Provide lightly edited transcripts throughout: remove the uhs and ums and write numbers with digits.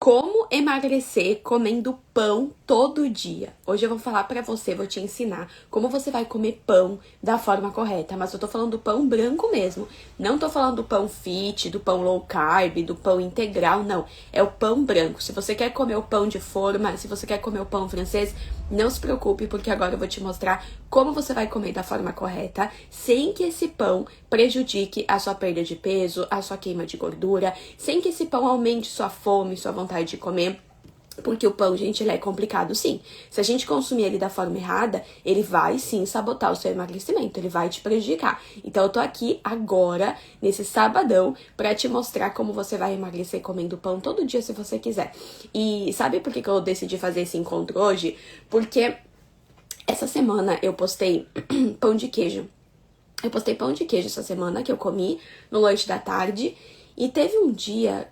Como emagrecer comendo pão todo dia? Hoje eu vou falar pra você, vou te ensinar como você vai comer pão da forma correta. Mas eu tô falando do pão branco mesmo. Não tô falando do pão fit, do pão low carb, do pão integral, não. É o pão branco. Se você quer comer o pão de forma, se você quer comer o pão francês, não se preocupe, porque agora eu vou te mostrar como você vai comer da forma correta, sem que esse pão prejudique a sua perda de peso, a sua queima de gordura, sem que esse pão aumente sua fome, sua vontade de comer. Porque o pão, gente, ele é complicado, sim. Se a gente consumir ele da forma errada, ele vai, sim, sabotar o seu emagrecimento. Ele vai te prejudicar. Então, eu tô aqui agora, nesse sabadão, pra te mostrar como você vai emagrecer comendo pão todo dia, se você quiser. E sabe por que eu decidi fazer esse encontro hoje? Porque essa semana eu postei pão de queijo. Eu postei pão de queijo essa semana, que eu comi no lanche da tarde. E teve um dia,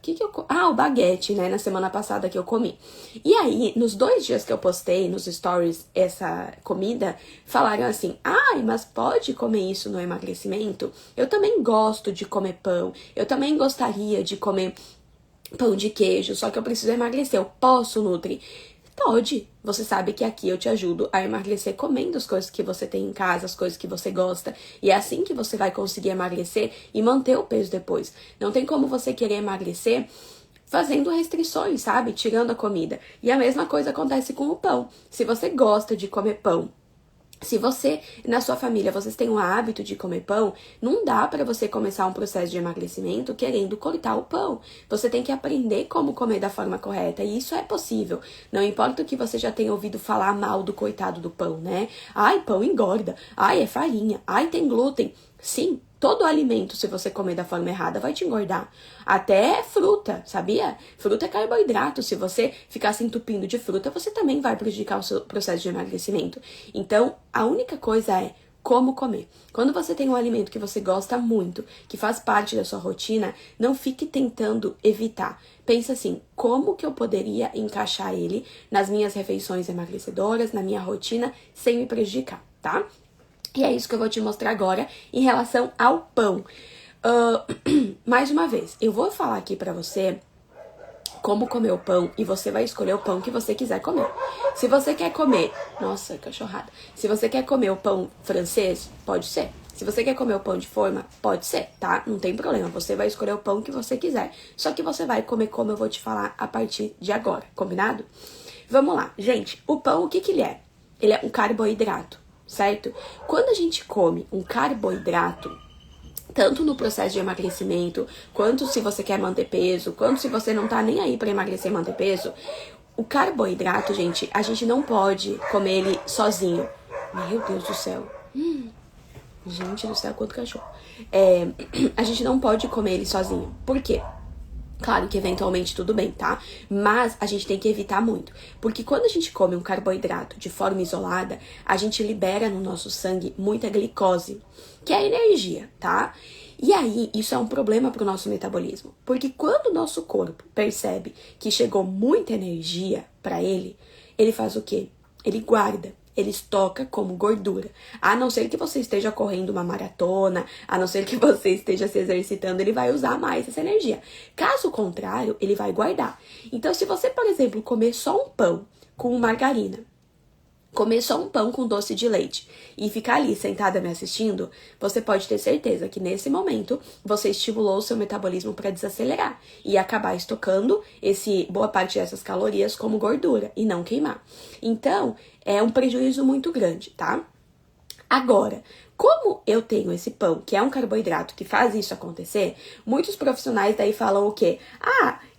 o baguete, né, na semana passada que eu comi. E aí, nos 2 dias que eu postei nos stories essa comida, falaram assim, ai, mas pode comer isso no emagrecimento? Eu também gosto de comer pão, eu também gostaria de comer pão de queijo, só que eu preciso emagrecer, eu posso, Nutri? Pode. Você sabe que aqui eu te ajudo a emagrecer comendo as coisas que você tem em casa, as coisas que você gosta. E é assim que você vai conseguir emagrecer e manter o peso depois. Não tem como você querer emagrecer fazendo restrições, sabe? Tirando a comida. E a mesma coisa acontece com o pão. Se você gosta de comer pão, se você, na sua família, vocês têm o hábito de comer pão, não dá pra você começar um processo de emagrecimento querendo cortar o pão. Você tem que aprender como comer da forma correta, e isso é possível. Não importa o que você já tenha ouvido falar mal do coitado do pão, né? Ai, pão engorda. Ai, é farinha. Ai, tem glúten. Sim, todo alimento, se você comer da forma errada, vai te engordar. Até fruta, sabia? Fruta é carboidrato. Se você ficar se entupindo de fruta, você também vai prejudicar o seu processo de emagrecimento. Então, a única coisa é como comer. Quando você tem um alimento que você gosta muito, que faz parte da sua rotina, não fique tentando evitar. Pensa assim, como que eu poderia encaixar ele nas minhas refeições emagrecedoras, na minha rotina, sem me prejudicar, tá? E é isso que eu vou te mostrar agora em relação ao pão. Mais uma vez, eu vou falar aqui pra você como comer o pão e você vai escolher o pão que você quiser comer. Se você quer comer... Nossa, cachorrada. Se você quer comer o pão francês, pode ser. Se você quer comer o pão de forma, pode ser, tá? Não tem problema, você vai escolher o pão que você quiser. Só que você vai comer como eu vou te falar a partir de agora, combinado? Vamos lá, gente. O pão, o que ele é? Ele é um carboidrato, certo? Quando a gente come um carboidrato, tanto no processo de emagrecimento, quanto se você quer manter peso, quanto se você não tá nem aí pra emagrecer e manter peso, o carboidrato, gente, a gente não pode comer ele sozinho. Meu Deus do céu. Gente do céu, quanto cachorro. A gente não pode comer ele sozinho. Por quê? Claro que eventualmente tudo bem, tá? Mas a gente tem que evitar muito. Porque quando a gente come um carboidrato de forma isolada, a gente libera no nosso sangue muita glicose, que é energia, tá? E aí, isso é um problema pro nosso metabolismo. Porque quando o nosso corpo percebe que chegou muita energia pra ele, ele faz o quê? Ele guarda. Ele estoca como gordura. A não ser que você esteja correndo uma maratona, a não ser que você esteja se exercitando, ele vai usar mais essa energia. Caso contrário, ele vai guardar. Então, se você, por exemplo, comer só um pão com margarina, comer só um pão com doce de leite e ficar ali sentada me assistindo, você pode ter certeza que nesse momento você estimulou o seu metabolismo para desacelerar e acabar estocando boa parte dessas calorias como gordura e não queimar. Então, é um prejuízo muito grande, tá? Agora, como eu tenho esse pão, que é um carboidrato que faz isso acontecer, muitos profissionais daí falam o quê?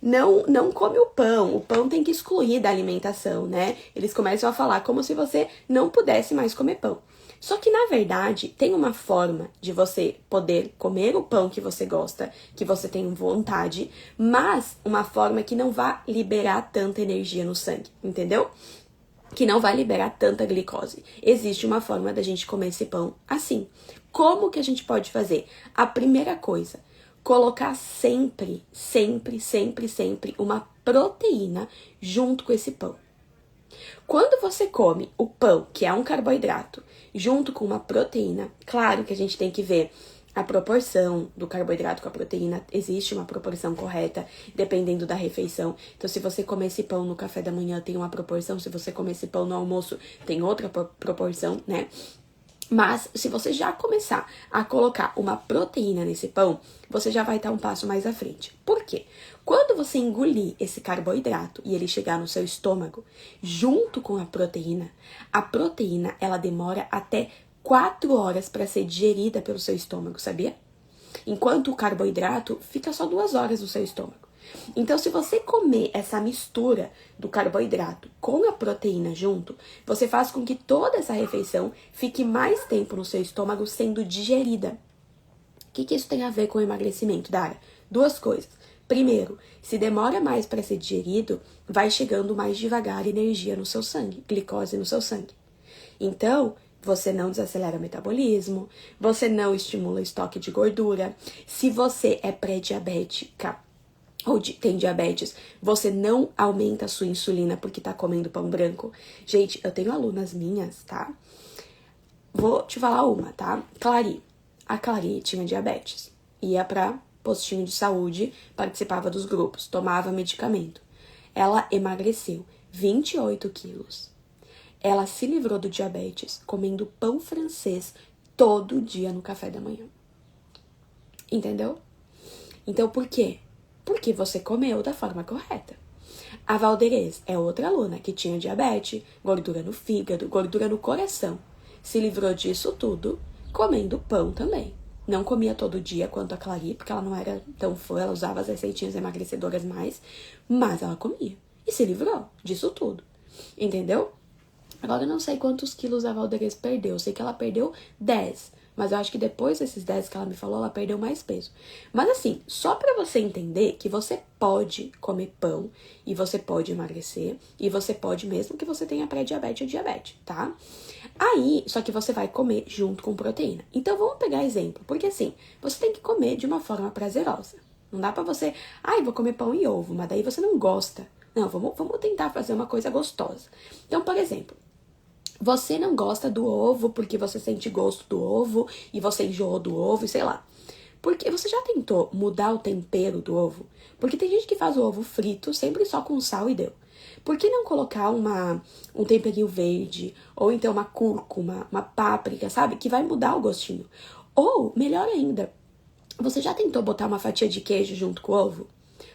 Não come o pão tem que excluir da alimentação, né? Eles começam a falar como se você não pudesse mais comer pão. Só que, na verdade, tem uma forma de você poder comer o pão que você gosta, que você tem vontade, mas uma forma que não vá liberar tanta energia no sangue, entendeu? Que não vai liberar tanta glicose. Existe uma forma da gente comer esse pão assim. Como que a gente pode fazer? A primeira coisa, colocar sempre uma proteína junto com esse pão. Quando você come o pão, que é um carboidrato, junto com uma proteína, claro que a gente tem que ver a proporção do carboidrato com a proteína, existe uma proporção correta, dependendo da refeição. Então, se você comer esse pão no café da manhã, tem uma proporção. Se você comer esse pão no almoço, tem outra proporção, né? Mas, se você já começar a colocar uma proteína nesse pão, você já vai estar um passo mais à frente. Por quê? Quando você engolir esse carboidrato e ele chegar no seu estômago, junto com a proteína, ela demora até 4 horas para ser digerida pelo seu estômago, sabia? Enquanto o carboidrato fica só 2 horas no seu estômago. Então, se você comer essa mistura do carboidrato com a proteína junto, você faz com que toda essa refeição fique mais tempo no seu estômago sendo digerida. O que isso tem a ver com o emagrecimento, Dara? 2 coisas. Primeiro, se demora mais para ser digerido, vai chegando mais devagar energia no seu sangue, glicose no seu sangue. Então, você não desacelera o metabolismo, você não estimula o estoque de gordura. Se você é pré-diabética ou tem diabetes, você não aumenta a sua insulina porque tá comendo pão branco. Gente, eu tenho alunas minhas, tá? Vou te falar uma, tá? Clary. A Clary tinha diabetes. Ia pra postinho de saúde, participava dos grupos, tomava medicamento. Ela emagreceu 28 quilos. Ela se livrou do diabetes comendo pão francês todo dia no café da manhã. Entendeu? Então, por quê? Porque você comeu da forma correta. A Valderez é outra aluna que tinha diabetes, gordura no fígado, gordura no coração. Se livrou disso tudo comendo pão também. Não comia todo dia quanto a Clary, porque ela não era tão fã, ela usava as receitinhas emagrecedoras mais, mas ela comia. E se livrou disso tudo. Entendeu? Agora eu não sei quantos quilos a Valderez perdeu. Eu sei que ela perdeu 10. Mas eu acho que depois desses 10 que ela me falou, ela perdeu mais peso. Mas assim, só pra você entender que você pode comer pão e você pode emagrecer e você pode mesmo que você tenha pré-diabetes ou diabetes, tá? Aí, só que você vai comer junto com proteína. Então vamos pegar exemplo, porque assim, você tem que comer de uma forma prazerosa. Não dá pra você, vou comer pão e ovo, mas daí você não gosta. Não, vamos tentar fazer uma coisa gostosa. Então, por exemplo, você não gosta do ovo porque você sente gosto do ovo e você enjoou do ovo e sei lá. Porque você já tentou mudar o tempero do ovo? Porque tem gente que faz o ovo frito sempre só com sal e deu. Por que não colocar um temperinho verde ou então uma cúrcuma, uma páprica, sabe? Que vai mudar o gostinho. Ou, melhor ainda, você já tentou botar uma fatia de queijo junto com o ovo?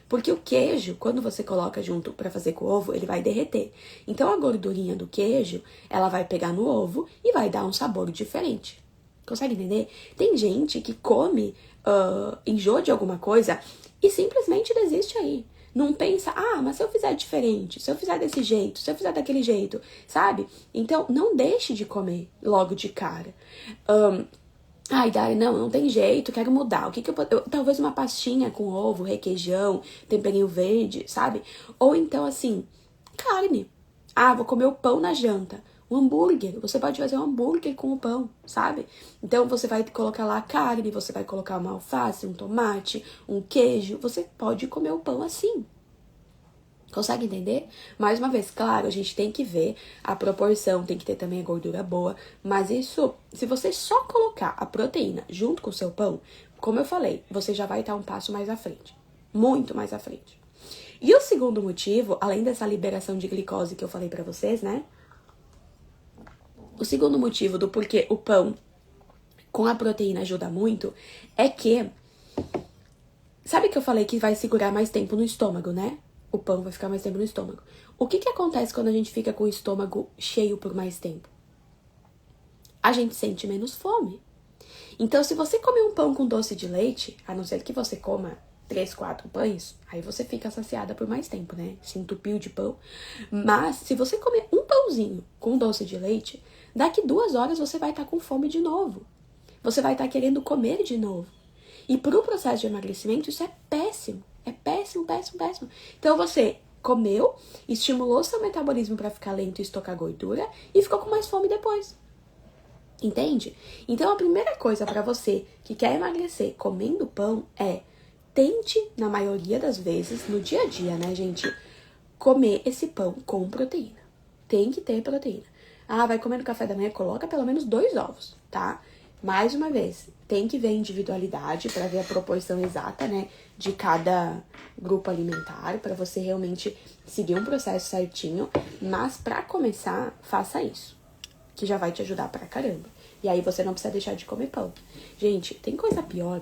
Porque o queijo, quando você coloca junto pra fazer com o ovo, ele vai derreter. Então a gordurinha do queijo, ela vai pegar no ovo e vai dar um sabor diferente. Consegue entender? Tem gente que come, enjoa de alguma coisa e simplesmente desiste aí. Não pensa, mas se eu fizer diferente, se eu fizer desse jeito, se eu fizer daquele jeito, sabe? Então não deixe de comer logo de cara. Dari, não tem jeito, quero mudar. O que eu talvez uma pastinha com ovo, requeijão, temperinho verde, sabe? Ou então, assim, carne. Vou comer o pão na janta. Um hambúrguer. Você pode fazer um hambúrguer com o pão, sabe? Então, você vai colocar lá a carne, você vai colocar uma alface, um tomate, um queijo. Você pode comer o pão assim. Consegue entender? Mais uma vez, claro, a gente tem que ver a proporção, tem que ter também a gordura boa, mas isso, se você só colocar a proteína junto com o seu pão, como eu falei, você já vai estar um passo mais à frente, muito mais à frente. E o segundo motivo, além dessa liberação de glicose que eu falei pra vocês, né? O segundo motivo do porquê o pão com a proteína ajuda muito é que, sabe que eu falei que vai segurar mais tempo no estômago, né? O pão vai ficar mais tempo no estômago. O que acontece quando a gente fica com o estômago cheio por mais tempo? A gente sente menos fome. Então, se você comer um pão com doce de leite, a não ser que você coma 3, 4 pães, aí você fica saciada por mais tempo, né? Se entupiu de pão. Mas, se você comer um pãozinho com doce de leite, daqui 2 horas você vai estar com fome de novo. Você vai estar querendo comer de novo. E para o processo de emagrecimento, isso é péssimo. É péssimo, péssimo, péssimo. Então você comeu, estimulou seu metabolismo para ficar lento e estocar gordura e ficou com mais fome depois. Entende? Então a primeira coisa para você que quer emagrecer comendo pão é tente, na maioria das vezes, no dia a dia, né, gente, comer esse pão com proteína. Tem que ter proteína. Vai comer no café da manhã, coloca pelo menos 2 ovos, tá? Mais uma vez, tem que ver a individualidade para ver a proporção exata, né, de cada grupo alimentar, para você realmente seguir um processo certinho. Mas para começar, faça isso, que já vai te ajudar pra caramba. E aí você não precisa deixar de comer pão. Gente, tem coisa pior.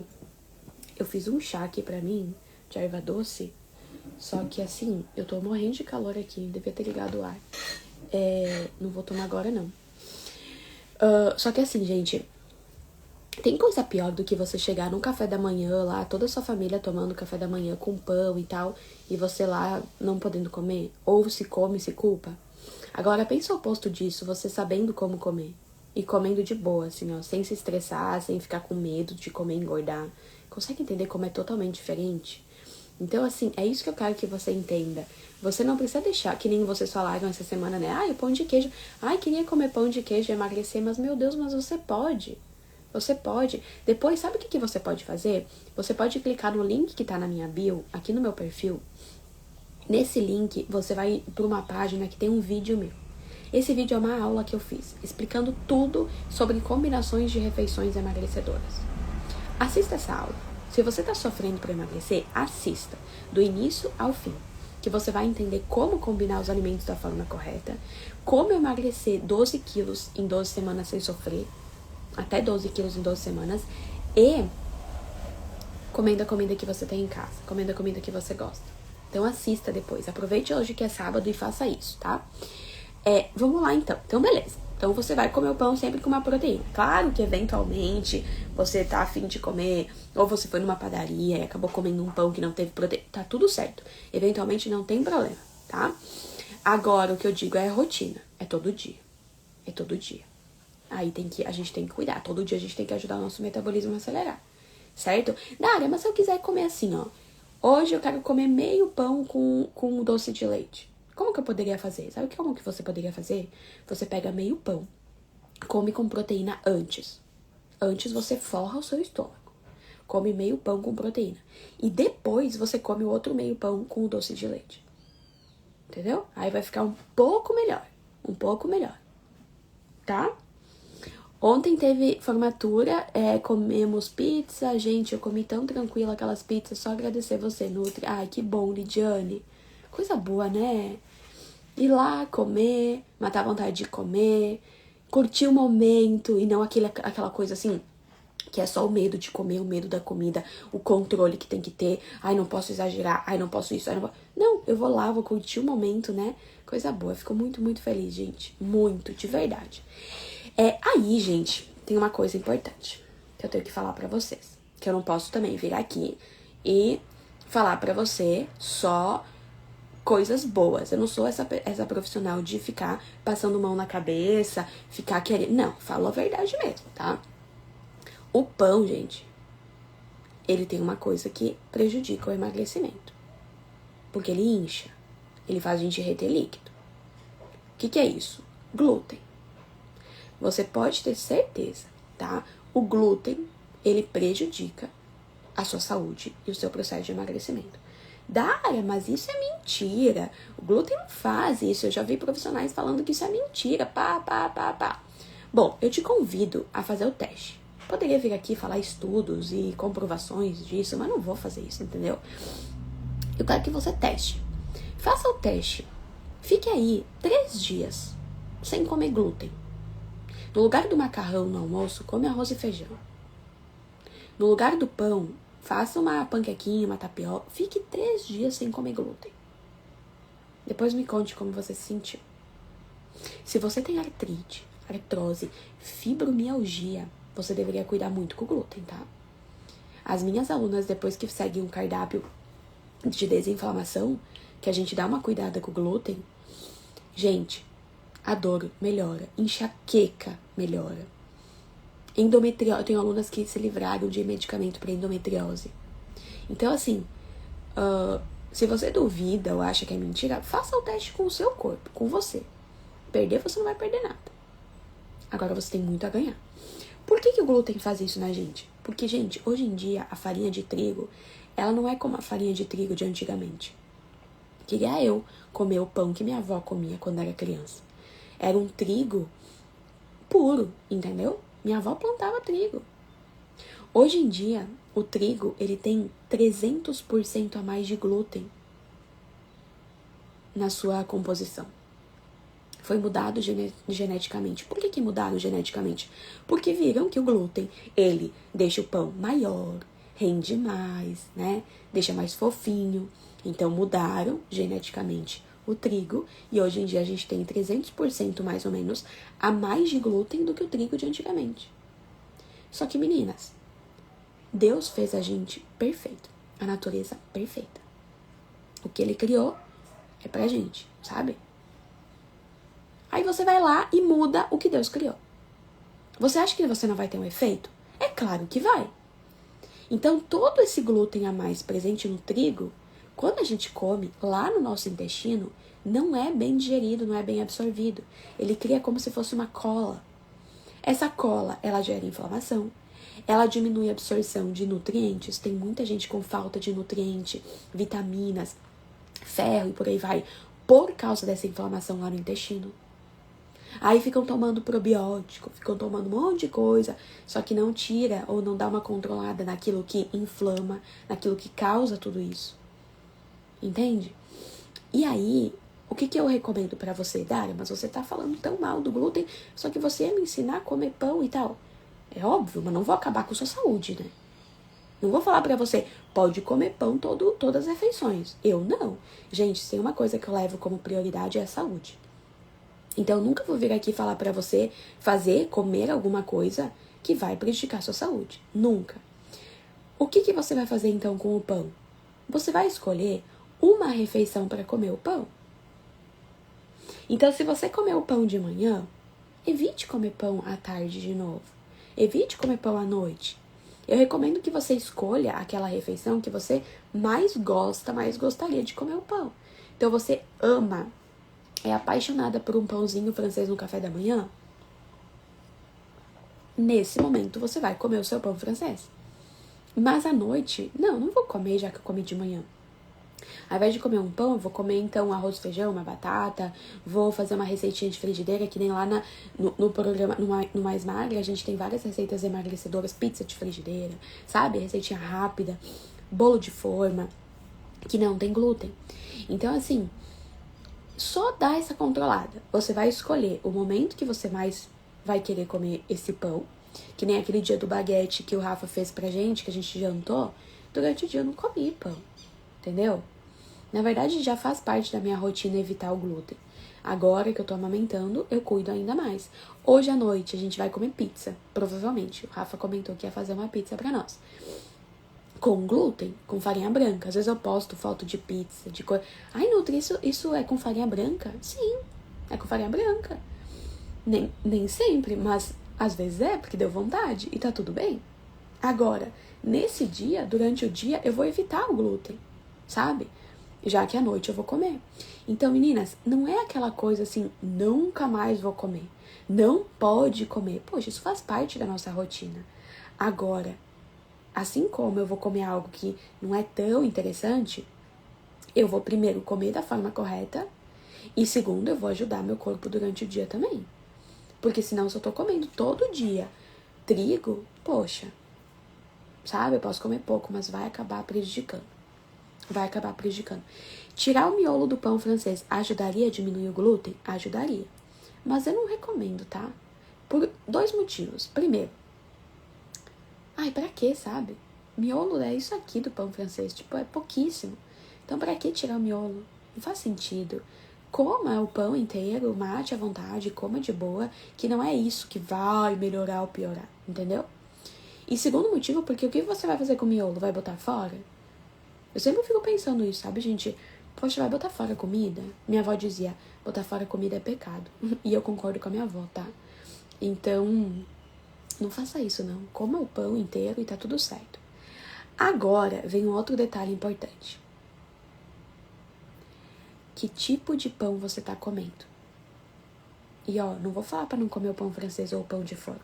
Eu fiz um chá aqui pra mim, de erva doce, só que assim, eu tô morrendo de calor aqui, devia ter ligado o ar. Não vou tomar agora, não. Só que assim, gente, tem coisa pior do que você chegar num café da manhã lá, toda a sua família tomando café da manhã com pão e tal, e você lá não podendo comer? Ou se come, se culpa? Agora, pensa o oposto disso, você sabendo como comer. E comendo de boa, assim, ó, sem se estressar, sem ficar com medo de comer e engordar. Consegue entender como é totalmente diferente? Então, assim, é isso que eu quero que você entenda. Você não precisa deixar, que nem vocês falaram essa semana, né? Ai, o pão de queijo. Ai, queria comer pão de queijo e emagrecer, mas, meu Deus, mas você pode. Você pode. Depois, sabe o que você pode fazer? Você pode clicar no link que tá na minha bio, aqui no meu perfil. Nesse link, você vai para uma página que tem um vídeo meu. Esse vídeo é uma aula que eu fiz, explicando tudo sobre combinações de refeições emagrecedoras. Assista essa aula. Se você está sofrendo para emagrecer, assista, do início ao fim, que você vai entender como combinar os alimentos da forma correta, como emagrecer 12 quilos em 12 semanas sem sofrer, até 12 quilos em 12 semanas, e comendo a comida que você tem em casa, comendo a comida que você gosta. Então assista depois, aproveite hoje que é sábado e faça isso, tá? Vamos lá então. Então beleza. Então você vai comer o pão sempre com uma proteína. Claro que eventualmente você tá afim de comer, ou você foi numa padaria e acabou comendo um pão que não teve proteína. Tá tudo certo. Eventualmente não tem problema, tá? Agora o que eu digo é rotina. É todo dia. É todo dia. Aí a gente tem que cuidar. Todo dia a gente tem que ajudar o nosso metabolismo a acelerar. Certo? Nara, mas se eu quiser comer assim, ó. Hoje eu quero comer meio pão com doce de leite. Como que eu poderia fazer? Sabe como que você poderia fazer? Você pega meio pão, come com proteína antes. Antes você forra o seu estômago. Come meio pão com proteína. E depois você come o outro meio pão com o doce de leite. Entendeu? Aí vai ficar um pouco melhor. Um pouco melhor. Tá? Ontem teve formatura, comemos pizza. Gente, eu comi tão tranquila aquelas pizzas. Só agradecer você, Nutri. Ai, que bom, Lidiane. Coisa boa, né? Ir lá comer, matar a vontade de comer, curtir o momento e não aquela coisa assim, que é só o medo de comer, o medo da comida, o controle que tem que ter. Ai, não posso exagerar, ai, não posso isso, ai, não posso... Não, eu vou lá, vou curtir o momento, né? Coisa boa, eu fico muito, muito feliz, gente. Muito, de verdade. Aí, gente, tem uma coisa importante que eu tenho que falar pra vocês. Que eu não posso também vir aqui e falar pra você só coisas boas. Eu não sou essa profissional de ficar passando mão na cabeça, ficar querendo... Não, falo a verdade mesmo, tá? O pão, gente, ele tem uma coisa que prejudica o emagrecimento. Porque ele incha. Ele faz a gente reter líquido. O que é isso? Glúten. Você pode ter certeza, tá? O glúten, ele prejudica a sua saúde e o seu processo de emagrecimento. Dara, mas isso é mentira. O glúten não faz isso. Eu já vi profissionais falando que isso é mentira. Pá. Bom, eu te convido a fazer o teste. Poderia vir aqui falar estudos e comprovações disso, mas não vou fazer isso, entendeu? Eu quero que você teste. Faça o teste. Fique aí 3 dias sem comer glúten. No lugar do macarrão no almoço, come arroz e feijão. No lugar do pão, faça uma panquequinha, uma tapioca. Fique 3 dias sem comer glúten. Depois me conte como você se sentiu. Se você tem artrite, artrose, fibromialgia, você deveria cuidar muito com o glúten, tá? As minhas alunas, depois que seguem um cardápio de desinflamação, que a gente dá uma cuidada com o glúten, gente, a dor melhora, enxaqueca melhora. Endometriose, eu tenho alunas que se livraram de medicamento para endometriose. Então, assim, se você duvida ou acha que é mentira, faça o teste com o seu corpo, com você. Perder, você não vai perder nada. Agora você tem muito a ganhar. Por que o glúten faz isso na gente? Porque, gente, hoje em dia, a farinha de trigo, ela não é como a farinha de trigo de antigamente. Queria eu comer o pão que minha avó comia quando era criança. Era um trigo puro, entendeu? Minha avó plantava trigo. Hoje em dia, o trigo, ele tem 300% a mais de glúten na sua composição. Foi mudado geneticamente. Por que mudaram geneticamente? Porque viram que o glúten, ele deixa o pão maior, rende mais, né? Deixa mais fofinho. Então mudaram geneticamente o trigo e hoje em dia a gente tem 300% mais ou menos a mais de glúten do que o trigo de antigamente. Só que, meninas, Deus fez a gente perfeito, a natureza perfeita. O que ele criou é pra gente, sabe? Aí você vai lá e muda o que Deus criou. Você acha que você não vai ter um efeito? É claro que vai. Então, todo esse glúten a mais presente no trigo, quando a gente come lá no nosso intestino, não é bem digerido, não é bem absorvido. Ele cria como se fosse uma cola. Essa cola, ela gera inflamação. Ela diminui a absorção de nutrientes. Tem muita gente com falta de nutriente, vitaminas, ferro e por aí vai, por causa dessa inflamação lá no intestino. Aí ficam tomando probiótico, ficam tomando um monte de coisa, só que não tira ou não dá uma controlada naquilo que inflama, naquilo que causa tudo isso. Entende? E aí, o que eu recomendo pra você, Dária? Mas você tá falando tão mal do glúten, só que você ia me ensinar a comer pão e tal. É óbvio, mas não vou acabar com sua saúde, né? Não vou falar pra você, pode comer pão todas as refeições. Eu não. Gente, se tem uma coisa que eu levo como prioridade é a saúde. Então, eu nunca vou vir aqui falar pra você comer alguma coisa que vai prejudicar a sua saúde. Nunca. O que você vai fazer, então, com o pão? Você vai escolher uma refeição para comer o pão. Então, se você comer o pão de manhã, evite comer pão à tarde de novo. Evite comer pão à noite. Eu recomendo que você escolha aquela refeição que você mais gosta, mais gostaria de comer o pão. Então, você ama, é apaixonada por um pãozinho francês no café da manhã? Nesse momento, você vai comer o seu pão francês. Mas à noite, não vou comer já que eu comi de manhã. Ao invés de comer um pão, eu vou comer então arroz, feijão, uma batata, vou fazer uma receitinha de frigideira, que nem lá no programa, no Mais Magra, a gente tem várias receitas emagrecedoras, pizza de frigideira, sabe? Receitinha rápida, bolo de forma, que não tem glúten. Então, assim, só dá essa controlada. Você vai escolher o momento que você mais vai querer comer esse pão, que nem aquele dia do baguete que o Rafa fez pra gente, que a gente jantou. Durante o dia eu não comi pão, entendeu? Na verdade, já faz parte da minha rotina evitar o glúten. Agora que eu tô amamentando, eu cuido ainda mais. Hoje à noite a gente vai comer pizza, provavelmente. O Rafa comentou que ia fazer uma pizza pra nós. Com glúten, com farinha branca. Às vezes eu posto foto de pizza, de coisa. Ai, Nutri, isso é com farinha branca? Sim, é com farinha branca. Nem sempre, mas às vezes é, porque deu vontade e tá tudo bem. Agora, nesse dia, durante o dia, eu vou evitar o glúten, sabe? Já que à noite eu vou comer. Então, meninas, não é aquela coisa assim, nunca mais vou comer. Não pode comer. Poxa, isso faz parte da nossa rotina. Agora, assim como eu vou comer algo que não é tão interessante, eu vou primeiro comer da forma correta e segundo, eu vou ajudar meu corpo durante o dia também. Porque senão, se eu tô comendo todo dia trigo, poxa, sabe? Eu posso comer pouco, mas vai acabar prejudicando. Vai acabar prejudicando. Tirar o miolo do pão francês ajudaria a diminuir o glúten? Ajudaria. Mas eu não recomendo, tá? Por 2 motivos. Primeiro, ai, pra quê, sabe? Miolo é isso aqui do pão francês. Tipo, é pouquíssimo. Então, pra que tirar o miolo? Não faz sentido. Coma o pão inteiro, mate à vontade, coma de boa, que não é isso que vai melhorar ou piorar, entendeu? E segundo motivo, porque o que você vai fazer com o miolo? Vai botar fora? Eu sempre fico pensando isso, sabe, gente? Poxa, vai botar fora comida? Minha avó dizia, botar fora comida é pecado. E eu concordo com a minha avó, tá? Então, não faça isso, não. Coma o pão inteiro e tá tudo certo. Agora, vem um outro detalhe importante. Que tipo de pão você tá comendo? E ó, não vou falar pra não comer o pão francês ou o pão de forma.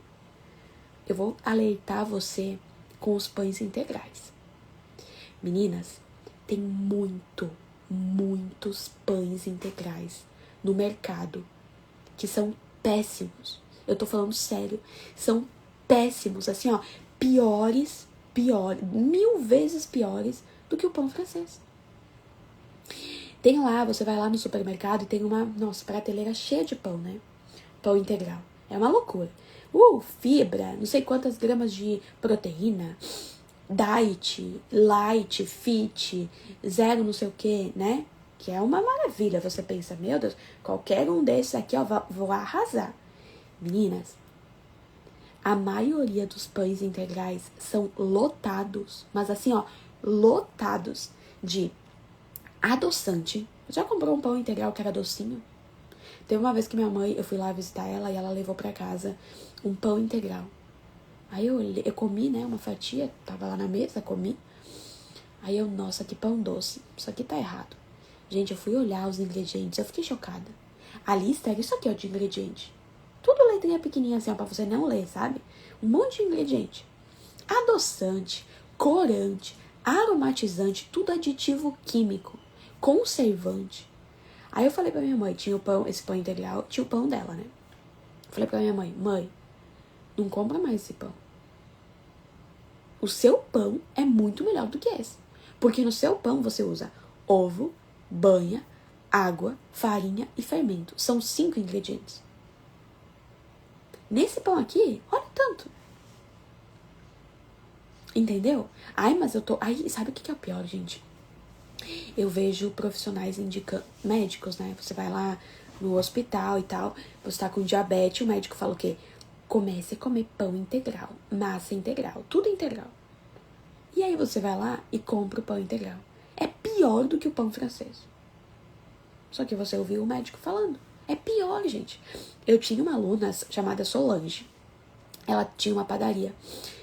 Eu vou alertar você com os pães integrais. Meninas, tem muitos pães integrais no mercado que são péssimos. Eu tô falando sério, são péssimos, assim, ó, piores, 1000 vezes piores do que o pão francês. Tem lá, você vai lá no supermercado e tem uma, nossa, prateleira cheia de pão, né? Pão integral. É uma loucura. Fibra, não sei quantas gramas de proteína, diet, light, fit, zero não sei o que, né? Que é uma maravilha. Você pensa, meu Deus, qualquer um desses aqui, ó, vou arrasar. Meninas, a maioria dos pães integrais são lotados, mas assim, ó, lotados de adoçante. Já comprou um pão integral que era docinho? Teve uma vez que minha mãe, eu fui lá visitar ela e ela levou pra casa um pão integral. Aí eu comi, né, uma fatia, tava lá na mesa, comi. Aí nossa, que pão doce, isso aqui tá errado. Gente, eu fui olhar os ingredientes, eu fiquei chocada. A lista era isso aqui, ó, de ingrediente. Tudo letrinha pequenininha assim, ó, pra você não ler, sabe? Um monte de ingrediente. Adoçante, corante, aromatizante, tudo aditivo químico, conservante. Aí eu falei pra minha mãe, tinha o pão, esse pão integral, tinha o pão dela, né? Falei pra minha mãe, não compra mais esse pão. O seu pão é muito melhor do que esse. Porque no seu pão você usa ovo, banha, água, farinha e fermento. São 5 ingredientes. Nesse pão aqui, olha o tanto. Entendeu? Ai, mas eu tô... Ai, sabe o que é o pior, gente? Eu vejo profissionais indicando... Médicos, né? Você vai lá no hospital e tal, você tá com diabetes, o médico fala o quê? Comece a comer pão integral, massa integral, tudo integral. E aí você vai lá e compra o pão integral. É pior do que o pão francês. Só que você ouviu o médico falando. É pior, gente. Eu tinha uma aluna chamada Solange. Ela tinha uma padaria.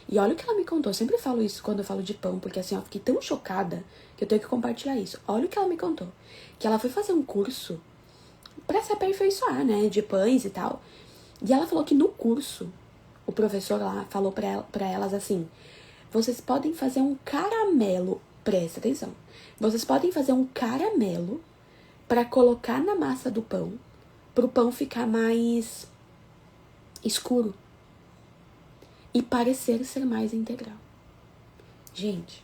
E olha o que ela me contou. Eu sempre falo isso quando eu falo de pão, porque assim, eu fiquei tão chocada que eu tenho que compartilhar isso. Olha o que ela me contou. Que ela foi fazer um curso pra se aperfeiçoar, né? De pães e tal. E ela falou que no curso, o professor lá falou pra elas assim: vocês podem fazer um caramelo, presta atenção. Vocês podem fazer um caramelo pra colocar na massa do pão, pro pão ficar mais escuro e parecer ser mais integral. Gente,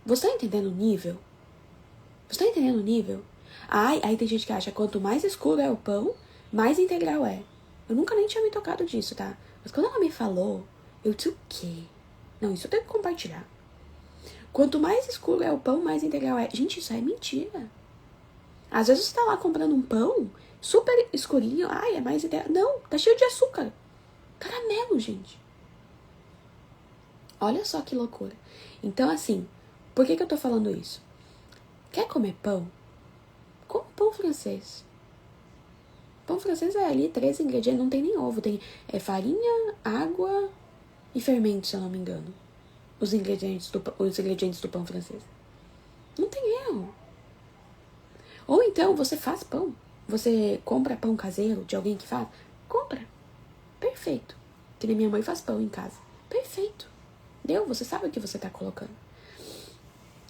você tá entendendo o nível? Você tá entendendo o nível? Ai, aí tem gente que acha que quanto mais escuro é o pão, mais integral é. Eu nunca nem tinha me tocado disso, tá? Mas quando ela me falou, eu disse o quê? Não, isso eu tenho que compartilhar. Quanto mais escuro é o pão, mais integral é. Gente, isso é mentira. Às vezes você tá lá comprando um pão super escurinho. Ai, é mais integral. Não, tá cheio de açúcar. Caramelo, gente. Olha só que loucura. Então, assim, por que eu tô falando isso? Quer comer pão? Come pão francês. Pão francês é ali 3 ingredientes, não tem nem ovo. Tem farinha, água e fermento, se eu não me engano. Os ingredientes do pão francês. Não tem erro. Ou então você faz pão. Você compra pão caseiro de alguém que faz. Compra. Perfeito. Que nem minha mãe faz pão em casa. Perfeito. Deu? Você sabe o que você tá colocando.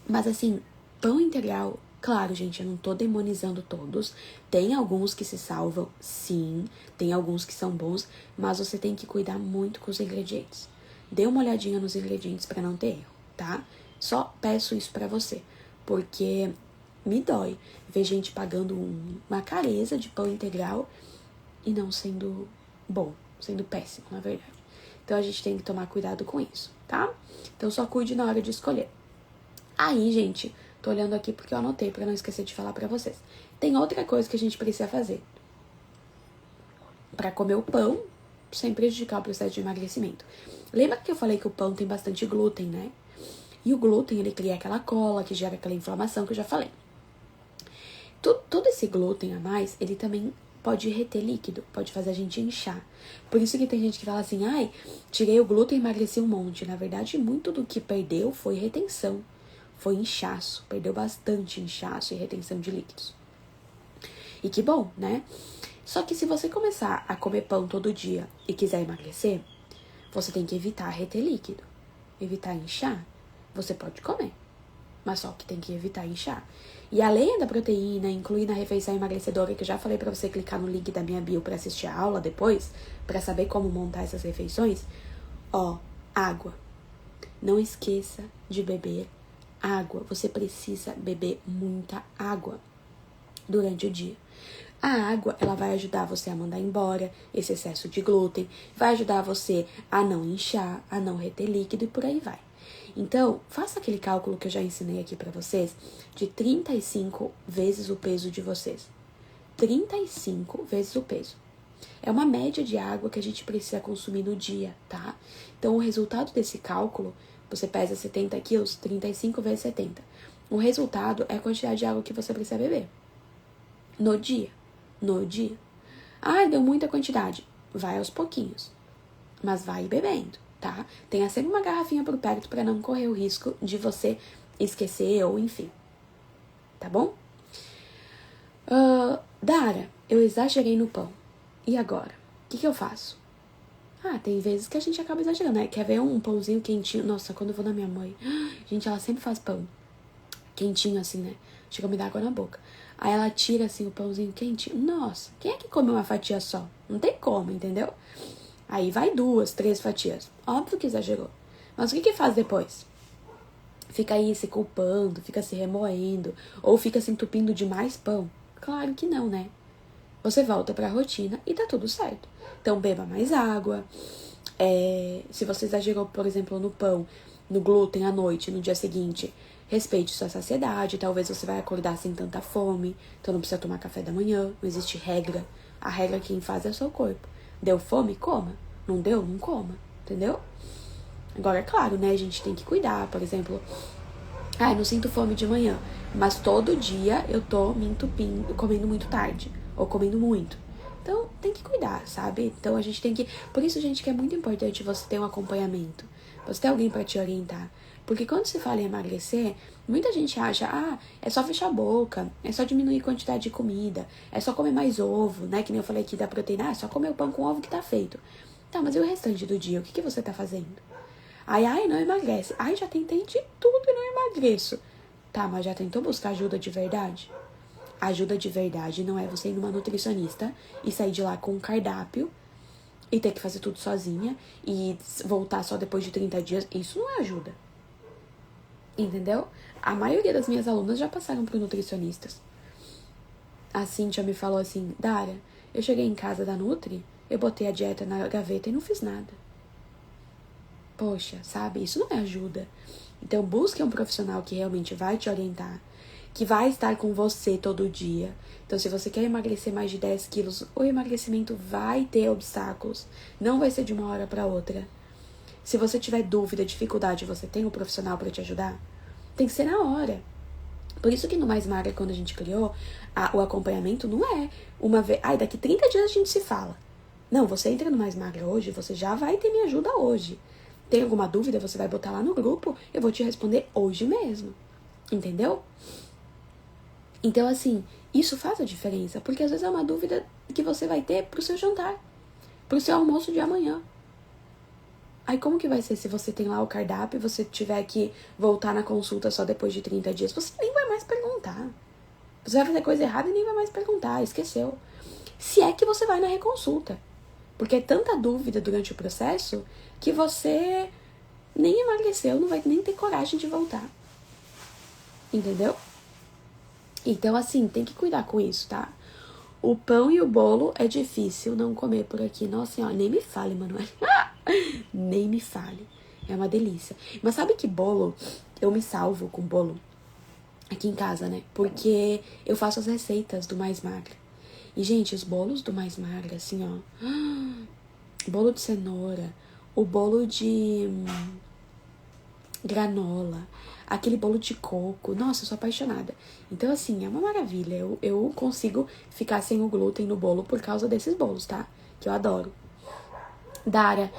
Mas assim, pão integral... Claro, gente, eu não tô demonizando todos. Tem alguns que se salvam, sim. Tem alguns que são bons. Mas você tem que cuidar muito com os ingredientes. Dê uma olhadinha nos ingredientes pra não ter erro, tá? Só peço isso pra você. Porque me dói ver gente pagando uma careza de pão integral e não sendo bom. Sendo péssimo, na verdade. Então a gente tem que tomar cuidado com isso, tá? Então só cuide na hora de escolher. Aí, gente... Tô olhando aqui porque eu anotei pra não esquecer de falar pra vocês. Tem outra coisa que a gente precisa fazer pra comer o pão sem prejudicar o processo de emagrecimento. Lembra que eu falei que o pão tem bastante glúten, né? E o glúten, ele cria aquela cola que gera aquela inflamação que eu já falei. Todo esse glúten a mais, ele também pode reter líquido, pode fazer a gente inchar. Por isso que tem gente que fala assim, ai, tirei o glúten e emagreci um monte. Na verdade, muito do que perdeu foi retenção. Foi inchaço, perdeu bastante inchaço e retenção de líquidos. E que bom, né? Só que se você começar a comer pão todo dia e quiser emagrecer, você tem que evitar reter líquido, evitar inchar. Você pode comer, mas só que tem que evitar inchar. E além da proteína, incluir na refeição emagrecedora, que eu já falei pra você clicar no link da minha bio pra assistir a aula depois, pra saber como montar essas refeições, Ó, água. Não esqueça de beber água. Você precisa beber muita água durante o dia. A água, ela vai ajudar você a mandar embora esse excesso de glúten, vai ajudar você a não inchar, a não reter líquido e por aí vai. Então, faça aquele cálculo que eu já ensinei aqui pra vocês de 35 vezes o peso de vocês. 35 vezes o peso. É uma média de água que a gente precisa consumir no dia, tá? Então, o resultado desse cálculo, você pesa 70 quilos, 35 vezes 70. O resultado é a quantidade de água que você precisa beber no dia. No dia. Ah, deu muita quantidade. Vai aos pouquinhos. Mas vai bebendo, tá? Tenha sempre uma garrafinha por perto para não correr o risco de você esquecer ou enfim. Tá bom? Dara, eu exagerei no pão. E agora? O que eu faço? Ah, tem vezes que a gente acaba exagerando, né? Quer ver um pãozinho quentinho? Nossa, quando eu vou na minha mãe, gente, ela sempre faz pão quentinho assim, né? Chega a me dar água na boca. Aí ela tira assim o pãozinho quentinho. Nossa, quem é que come uma fatia só? Não tem como, entendeu? Aí vai 2, 3 fatias. Óbvio que exagerou. Mas o que faz depois? Fica aí se culpando, fica se remoendo, ou fica se entupindo de mais pão? Claro que não, né? Você volta pra rotina e tá tudo certo. Então beba mais água. Se você exagerou, por exemplo, no pão, no glúten à noite, no dia seguinte, respeite sua saciedade. Talvez você vai acordar sem tanta fome, então não precisa tomar café da manhã. Não existe regra. A regra quem faz é o seu corpo. Deu fome? Coma. Não deu? Não coma. Entendeu? Agora, é claro, né? A gente tem que cuidar. Por exemplo, eu não sinto fome de manhã, mas todo dia eu tô me entupindo, comendo muito tarde, ou comendo muito. Então, tem que cuidar, sabe? Então, a gente tem que... Por isso, gente, que é muito importante você ter um acompanhamento. Você ter alguém pra te orientar. Porque quando se fala em emagrecer, muita gente acha, é só fechar a boca, é só diminuir a quantidade de comida, é só comer mais ovo, né? Que nem eu falei aqui da proteína, é só comer o pão com ovo que tá feito. Tá, mas e o restante do dia? O que você tá fazendo? Ai, não emagrece. Ai, já tentei de tudo e não emagreço. Tá, mas já tentou buscar ajuda de verdade? Ajuda de verdade não é você ir numa nutricionista e sair de lá com um cardápio e ter que fazer tudo sozinha e voltar só depois de 30 dias. Isso não é ajuda. Entendeu? A maioria das minhas alunas já passaram por nutricionistas. A Cíntia me falou assim, Dara, eu cheguei em casa da Nutri, eu botei a dieta na gaveta e não fiz nada. Poxa, sabe? Isso não é ajuda. Então, busque um profissional que realmente vai te orientar, que vai estar com você todo dia. Então, se você quer emagrecer mais de 10 quilos, o emagrecimento vai ter obstáculos. Não vai ser de uma hora para outra. Se você tiver dúvida, dificuldade, você tem um profissional para te ajudar? Tem que ser na hora. Por isso que no Mais Magra, quando a gente criou, o acompanhamento não é uma vez... daqui 30 dias a gente se fala. Não, você entra no Mais Magra hoje, você já vai ter minha ajuda hoje. Tem alguma dúvida, você vai botar lá no grupo, eu vou te responder hoje mesmo. Entendeu? Então, assim, isso faz a diferença, porque às vezes é uma dúvida que você vai ter pro seu jantar, pro seu almoço de amanhã. Aí como que vai ser se você tem lá o cardápio e você tiver que voltar na consulta só depois de 30 dias? Você nem vai mais perguntar. Você vai fazer coisa errada e nem vai mais perguntar, esqueceu. Se é que você vai na reconsulta. Porque é tanta dúvida durante o processo que você nem emagreceu, não vai nem ter coragem de voltar. Entendeu? Então, assim, tem que cuidar com isso, tá? O pão e o bolo é difícil não comer por aqui. Nossa senhora, nem me fale, Manoel. Nem me fale. É uma delícia. Mas sabe que bolo? Eu me salvo com bolo aqui em casa, né? Porque eu faço as receitas do Mais Magra. E, gente, os bolos do Mais Magra, assim, ó. Bolo de cenoura. O bolo de granola. Aquele bolo de coco. Nossa, eu sou apaixonada. Então, assim, é uma maravilha. Eu consigo ficar sem o glúten no bolo por causa desses bolos, tá? Que eu adoro. Dara,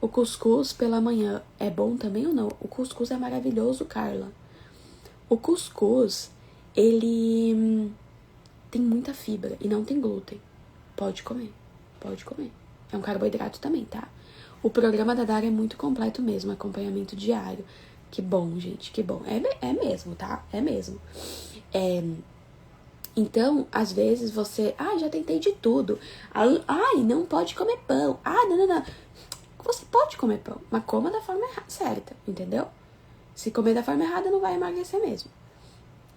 o cuscuz pela manhã é bom também ou não? O cuscuz é maravilhoso, Carla. O cuscuz, ele tem muita fibra e não tem glúten. Pode comer, pode comer. É um carboidrato também, tá? O programa da Dara é muito completo mesmo, acompanhamento diário. Que bom, gente, que bom. É mesmo, tá? É mesmo. Então, às vezes você, já tentei de tudo. Ai, não pode comer pão. Não. Você pode comer pão, mas coma da forma certa, entendeu? Se comer da forma errada, não vai emagrecer mesmo.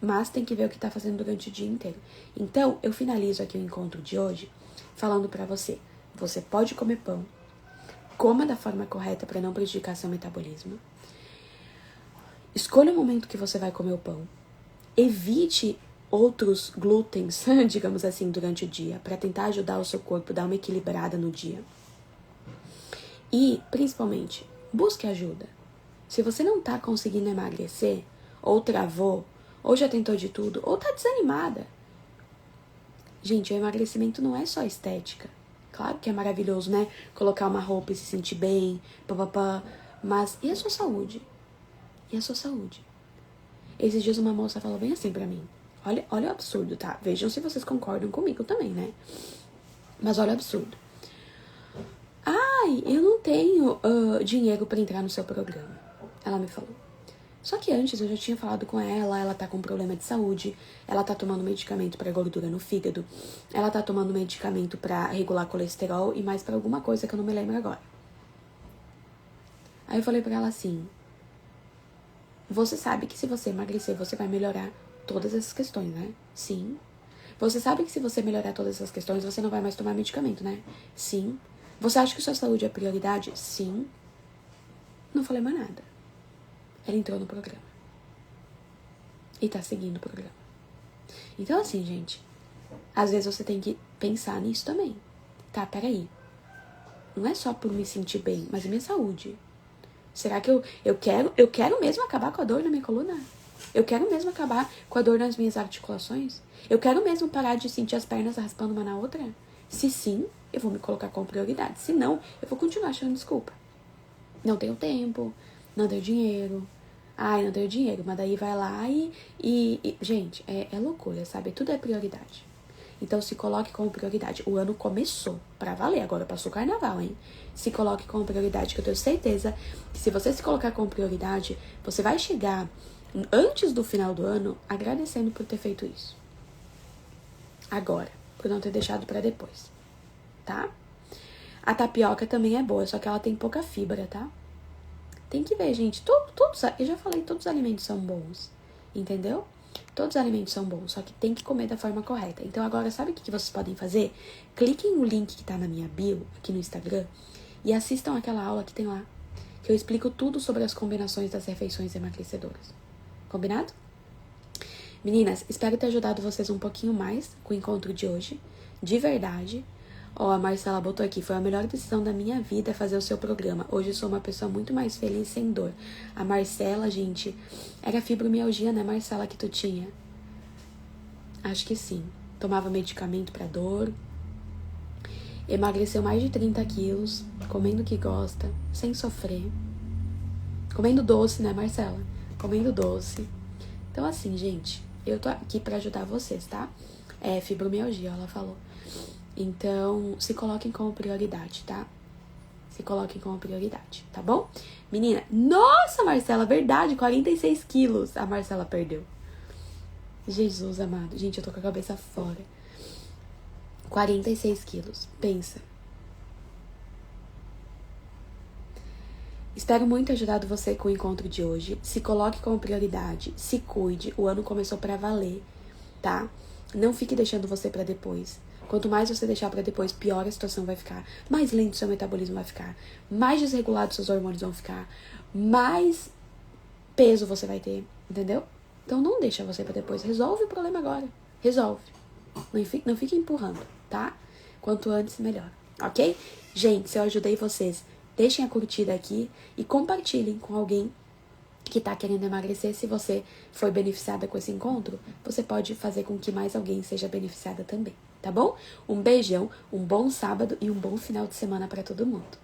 Mas tem que ver o que tá fazendo durante o dia inteiro. Então, eu finalizo aqui o encontro de hoje falando pra você. Você pode comer pão. Coma da forma correta para não prejudicar seu metabolismo. Escolha o momento que você vai comer o pão. Evite outros glútens, digamos assim, durante o dia, para tentar ajudar o seu corpo a dar uma equilibrada no dia. E, principalmente, busque ajuda. Se você não tá conseguindo emagrecer, ou travou, ou já tentou de tudo, ou tá desanimada. Gente, o emagrecimento não é só estética. Claro que é maravilhoso, né? Colocar uma roupa e se sentir bem, papapá. Mas e a sua saúde? E a sua saúde? Esses dias uma moça falou bem assim pra mim. Olha o absurdo, tá? Vejam se vocês concordam comigo também, né? Mas olha o absurdo. Ai, eu não tenho dinheiro pra entrar no seu programa. Ela me falou. Só que antes eu já tinha falado com ela tá com problema de saúde, ela tá tomando medicamento pra gordura no fígado, ela tá tomando medicamento pra regular colesterol e mais pra alguma coisa que eu não me lembro agora. Aí eu falei pra ela assim, você sabe que se você emagrecer, você vai melhorar todas essas questões, né? Sim. Você sabe que se você melhorar todas essas questões, você não vai mais tomar medicamento, né? Sim. Você acha que sua saúde é prioridade? Sim. Não falei mais nada. Ela entrou no programa. E tá seguindo o programa. Então, assim, gente, às vezes você tem que pensar nisso também. Tá, peraí. Não é só por me sentir bem, mas a minha saúde. Será que eu quero mesmo acabar com a dor na minha coluna? Eu quero mesmo acabar com a dor nas minhas articulações? Eu quero mesmo parar de sentir as pernas raspando uma na outra? Se sim, eu vou me colocar como prioridade. Se não, eu vou continuar achando desculpa. Não tenho tempo, não tenho dinheiro. Ai, não tenho dinheiro, mas daí vai lá gente, é loucura, sabe? Tudo é prioridade. Então se coloque como prioridade. O ano começou pra valer, agora passou o carnaval, hein? Se coloque como prioridade, que eu tenho certeza que se você se colocar como prioridade, você vai chegar antes do final do ano agradecendo por ter feito isso. Agora, por não ter deixado pra depois, tá? A tapioca também é boa, só que ela tem pouca fibra, tá? Tem que ver, gente. Eu já falei, todos os alimentos são bons. Entendeu? Todos os alimentos são bons, só que tem que comer da forma correta. Então agora, sabe o que vocês podem fazer? Cliquem no link que tá na minha bio, aqui no Instagram, e assistam aquela aula que tem lá. Que eu explico tudo sobre as combinações das refeições emagrecedoras. Combinado? Meninas, espero ter ajudado vocês um pouquinho mais com o encontro de hoje. De verdade. Ó, a Marcela botou aqui, foi a melhor decisão da minha vida fazer o seu programa. Hoje eu sou uma pessoa muito mais feliz sem dor. A Marcela, gente, era fibromialgia, né, Marcela, que tu tinha? Acho que sim. Tomava medicamento pra dor. Emagreceu mais de 30 quilos, comendo o que gosta, sem sofrer. Comendo doce, né, Marcela? Comendo doce. Então, assim, gente, eu tô aqui pra ajudar vocês, tá? É fibromialgia, ela falou. Então, se coloquem como prioridade, tá? Se coloquem como prioridade, tá bom? Menina, nossa, Marcela, verdade, 46 quilos a Marcela perdeu. Jesus amado. Gente, eu tô com a cabeça fora. 46 quilos, pensa. Espero muito ter ajudado você com o encontro de hoje. Se coloque como prioridade, se cuide. O ano começou pra valer, tá? Não fique deixando você pra depois. Quanto mais você deixar pra depois, pior a situação vai ficar. Mais lento seu metabolismo vai ficar. Mais desregulado seus hormônios vão ficar. Mais peso você vai ter, entendeu? Então não deixa você pra depois. Resolve o problema agora. Resolve. Não fique empurrando, tá? Quanto antes, melhor. Ok? Gente, se eu ajudei vocês, deixem a curtida aqui e compartilhem com alguém que tá querendo emagrecer. Se você foi beneficiada com esse encontro, você pode fazer com que mais alguém seja beneficiada também, tá bom? Um beijão, um bom sábado e um bom final de semana pra todo mundo.